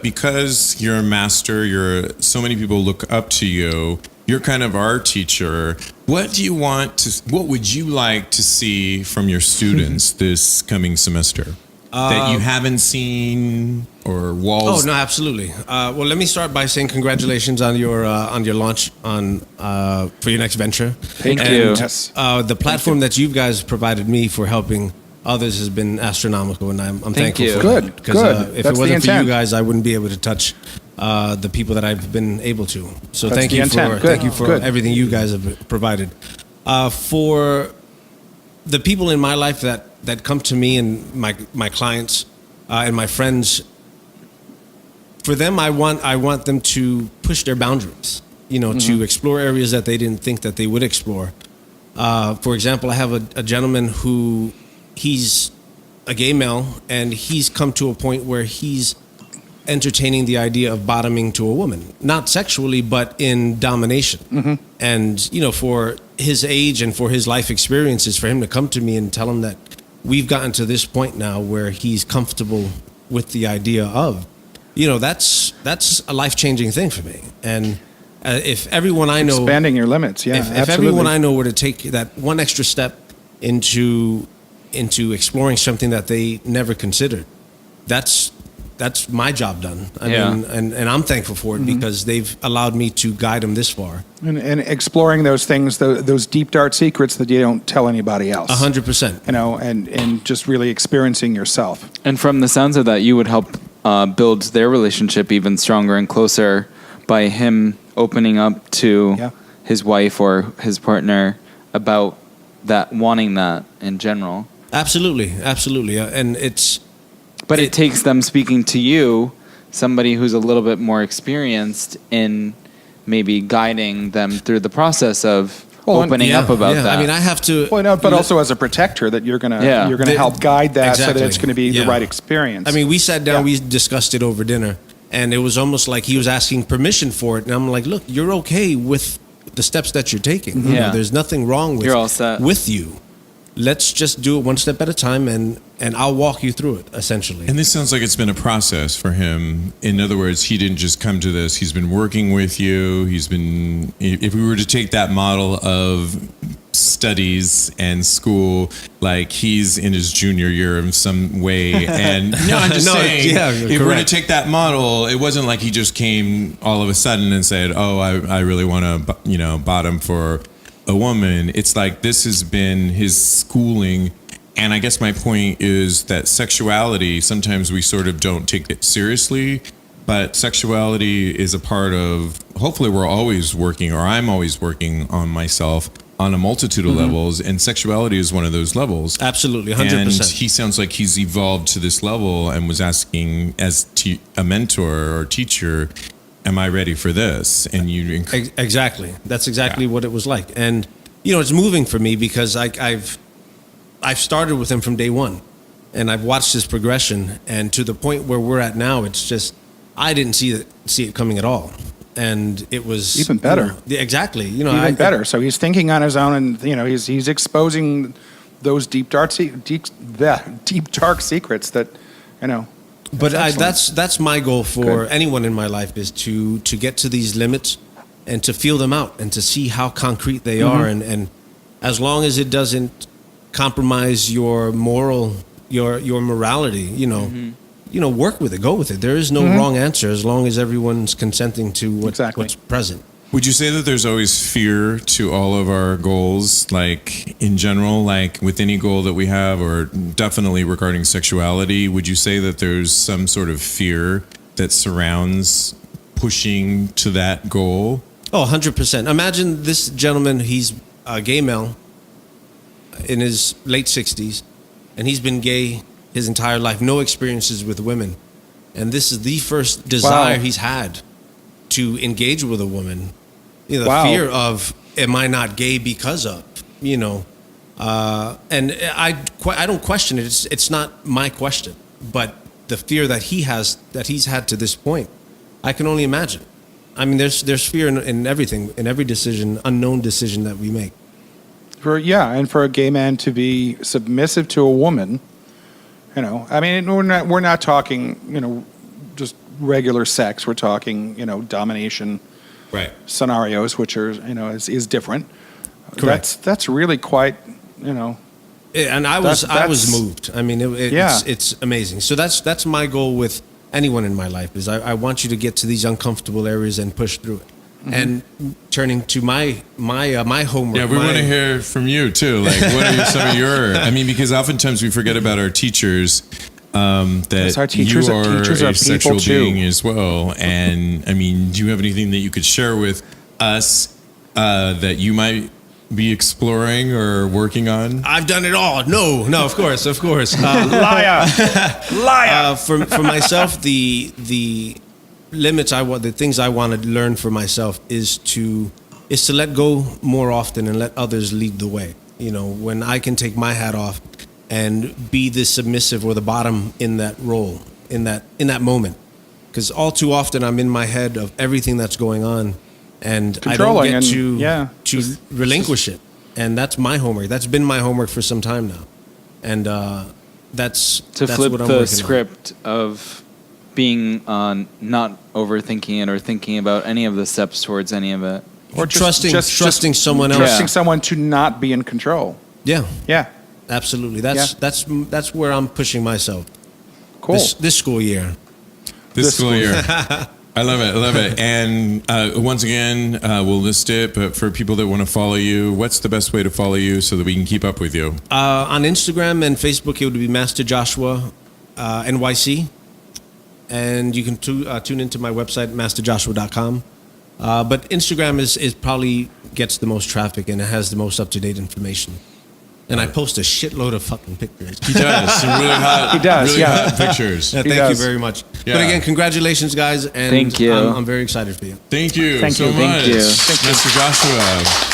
because you're a master, so many people look up to you. You're kind of our teacher. What would you like to see from your students this coming semester that you haven't seen or walls? Oh no, absolutely. Well, let me start by saying congratulations on your launch for your next venture. Thank you. Yes. The platform that you guys provided me for helping others has been astronomical, and I'm thankful for Good, that. Because good. if That's it wasn't the for you intent. guys, I wouldn't be able to touch the people that I've been able to. So That's thank the you intent. for Good, thank you for good. everything you guys have provided. For the people in my life that come to me and my clients and my friends, for them, I want them to push their boundaries. To explore areas that they didn't think that they would explore. For example, I have a gentleman who he's a gay male, and he's come to a point where he's entertaining the idea of bottoming to a woman, not sexually, but in domination. And for his age and for his life experiences, for him to come to me and tell him that we've gotten to this point now where he's comfortable with the idea of, that's a life-changing thing for me. And if everyone I know Expanding your limits, yeah, if absolutely. everyone I know were to take that one extra step into exploring something that they never considered, that's my job done. I mean, and I'm thankful for it because they've allowed me to guide them this far. And exploring those things, those deep, dark secrets that you don't tell anybody else. 100%. And just really experiencing yourself. And from the sounds of that, you would help build their relationship even stronger and closer by him opening up to his wife or his partner about that, wanting that in general. Absolutely. And But it takes them speaking to you, somebody who's a little bit more experienced in maybe guiding them through the process of opening up about that. I mean, I have to. Well, no, but also as a protector, that you're gonna help guide that so that it's going to be the right experience. I mean, we sat down, we discussed it over dinner, and it was almost like he was asking permission for it, and I'm like, look, you're okay with the steps that you're taking. You know, there's nothing wrong with You're all set. with you. Let's just do it one step at a time, and I'll walk you through it, essentially. And this sounds like it's been a process for him. In other words, he didn't just come to this. He's been working with you. He's been, if we were to take that model of studies and school, like he's in his junior year in some way. And no, I'm just saying, if we were to take that model, it wasn't like he just came all of a sudden and said, oh, I really want to, bottom for a woman. It's like this has been his schooling. And I guess my point is that sexuality, sometimes we sort of don't take it seriously, but sexuality is a part of, hopefully we're always working, or I'm always working on myself on a multitude of levels, and sexuality is one of those levels. Absolutely, 100%. And he sounds like he's evolved to this level and was asking as a mentor or teacher, am I ready for this? And you exactly. That's exactly what it was like. And it's moving for me because I've started with him from day one, and I've watched his progression, and to the point where we're at now, it's just I didn't see it coming at all, and it was even better. Exactly. Even better. So he's thinking on his own, and he's exposing those deep dark secrets that But that's my goal for anyone in my life, is to get to these limits and to feel them out and to see how concrete they are, and as long as it doesn't compromise your morality, work with it, go with it. There is no wrong answer as long as everyone's consenting to what's present. Would you say that there's always fear to all of our goals, like in general, like with any goal that we have, or definitely regarding sexuality? Would you say that there's some sort of fear that surrounds pushing to that goal? Oh, 100%. Imagine this gentleman, he's a gay male in his late 60s, and he's been gay his entire life, no experiences with women. And this is the first desire he's had to engage with a woman. The fear of, am I not gay because of, and I don't question it. It's not my question, but the fear that he's had to this point, I can only imagine. I mean, there's fear in everything, in every decision, unknown decision that we make. And for a gay man to be submissive to a woman, I mean, we're not talking, just regular sex. We're talking, domination Right. scenarios, which are, is different. Correct. That's really quite, And I was That's- moved. I mean, Yeah. it's amazing. So that's my goal with anyone in my life is I want you to get to these uncomfortable areas and push through it. Mm-hmm. And turning to my homework. Yeah, we want to hear from you too. Like, what are some of your? I mean, because oftentimes we forget about our teachers. That Yes, our teachers you are- are teachers a are sexual people, too. being as well. And I mean, do you have anything that you could share with us that you might be exploring or working on? I've done it all. No, of course. Liar! Liar! For myself, the limits the things I want to learn for myself is to let go more often and let others lead the way. When I can take my hat off and be the submissive or the bottom in that role, in that moment, because all too often I'm in my head of everything that's going on, and I don't Controlling get and- to yeah. relinquish it. And that's my homework. That's been my homework for some time now, and that's flip what I'm the working on. script of being not overthinking it or thinking about any of the steps towards any of it. Or just- trusting someone else. Trusting someone to not be in control. Yeah, Yeah. absolutely. That's where I'm pushing myself. Cool. This school year. This school year. I love it. And once again, we'll list it. But for people that want to follow you, what's the best way to follow you so that we can keep up with you? On Instagram and Facebook, it would be Master Joshua NYC. And you can tune into my website, masterjoshua.com. But Instagram is probably gets the most traffic and it has the most up-to-date information. And I post a shitload of fucking pictures. He does. Some really hot, He does, really yeah. hot pictures. Thank does. you very much. Yeah. But again, congratulations, guys. And Thank you. I'm very excited for you. Thank you Thank so you. much, Thank you. Mr. Joshua.